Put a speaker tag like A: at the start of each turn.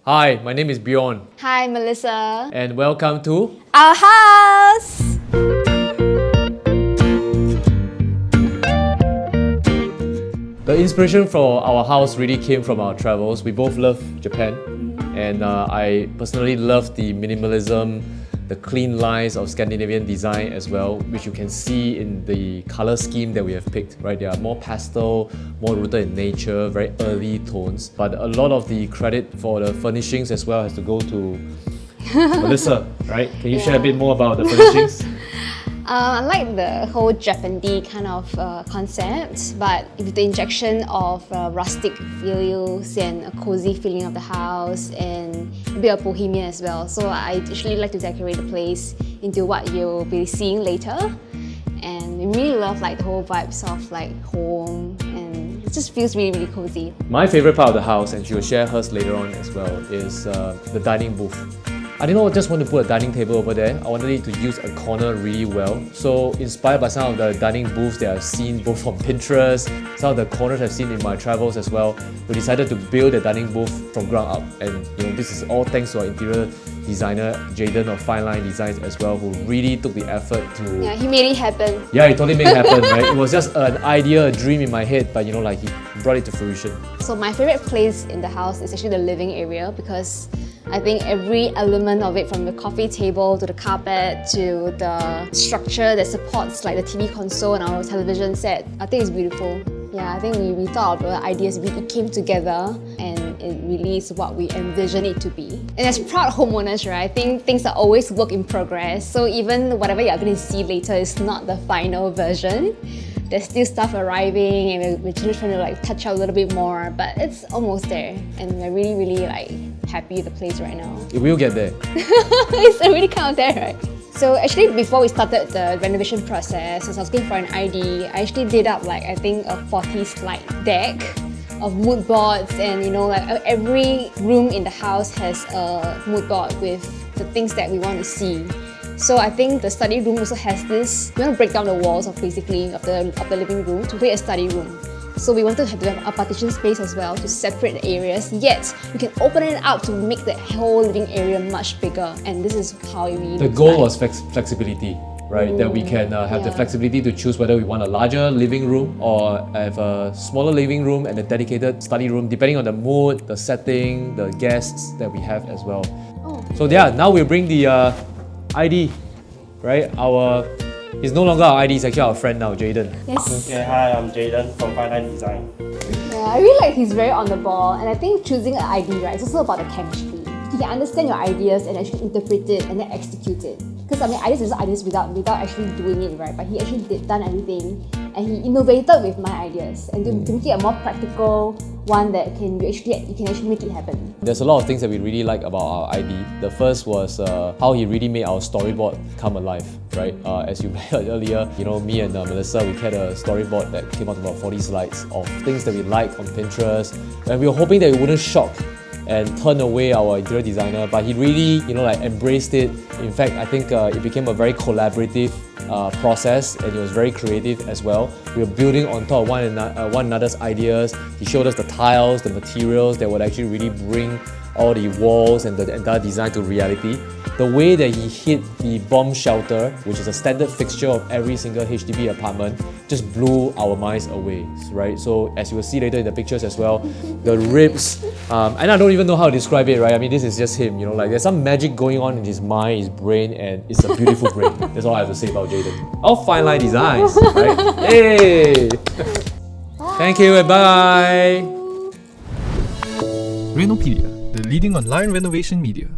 A: Hi, my name is Bjorn,
B: Hi, Melissa.
A: and welcome to
B: Our house!
A: The inspiration for our house really came from our travels. We both love Japan, and I personally love the minimalism, the clean lines of Scandinavian design as well, which you can see in the color scheme that we have picked, right? They are more pastel, more rooted in nature, very earthy tones. But a lot of the credit for the furnishings as well has to go to Melissa, right? Can you share a bit more about the furnishings?
B: I like the whole Japanese kind of concept, but with the injection of rustic feels and a cozy feeling of the house and a bit of bohemian as well. So I actually like to decorate the place into what you'll be seeing later. And we really love like the whole vibes of like home, and it just feels really, really cozy.
A: My favorite part of the house, and she will share hers later on as well, is the dining booth. I didn't just want to put a dining table over there. I wanted it to use a corner really well. So inspired by some of the dining booths that I've seen both on Pinterest, some of the corners I've seen in my travels as well, we decided to build a dining booth from ground up. And this is all thanks to our interior designer Jaden of Fineline Designs as well, who really took the effort to...
B: Yeah, he made it happen.
A: Yeah, he totally made it happen, right? It was just an idea, a dream in my head, but he brought it to fruition.
B: So my favorite place in the house is actually the living area, because I think every element of it, from the coffee table to the carpet to the structure that supports like the TV console and our television set, I think it's beautiful. Yeah, I think we thought of the ideas, it came together, and it really is what we envision it to be. And as proud homeowners, right, I think things are always work in progress. So even whatever you're going to see later is not the final version. There's still stuff arriving, and we're just trying to like touch up a little bit more, but it's almost there, and we're really, really like happy with the place right now.
A: It will get there.
B: It's already kind of there, right? So actually, before we started the renovation process, as I was looking for an ID, I actually did up like I think a 40-slide deck of mood boards, and like every room in the house has a mood board with the things that we want to see. So I think the study room also has this. We want to break down the walls of basically of the living room to create a study room. So we wanted to have a partition space as well to separate the areas, yet we can open it up to make the whole living area much bigger. And this is how it really
A: The goal was flexibility, right? That we can have the flexibility to choose whether we want a larger living room or have a smaller living room and a dedicated study room, depending on the mood, the setting, the guests that we have as well. So yeah, now we'll bring the ID, right? He's no longer our ID, he's actually our friend now, Jaden.
B: Yes.
C: Okay, hi, I'm Jaden from Fineline Design.
B: Yeah, I really like he's very on the ball, and I think choosing an ID, right, is also about the chemistry. He can understand your ideas and actually interpret it and then execute it. Because I mean, ideas is ideas without actually doing it, right? But he actually done everything, and he innovated with my ideas and to make it a more practical one that you can actually make it happen.
A: There's a lot of things that we really like about our ID. The first was how he really made our storyboard come alive, right? As you heard earlier, me and Melissa, we had a storyboard that came out about 40 slides of things that we like on Pinterest, and we were hoping that it wouldn't shock and turn away our interior designer, but he really, embraced it. In fact, I think it became a very collaborative process, and it was very creative as well. We were building on top of one another's ideas. He showed us the tiles, the materials that would actually really bring all the walls and the entire design to reality. The way that he hit the bomb shelter, which is a standard fixture of every single HDB apartment, just blew our minds away, right? So as you will see later in the pictures as well, the ribs, and I don't even know how to describe it, right? I mean, this is just him, there's some magic going on in his mind, his brain, and it's a beautiful brain. That's all I have to say about Jaden. Of Fineline Designs, right? Hey! Thank you and bye!
D: Renopedia, the leading online renovation media.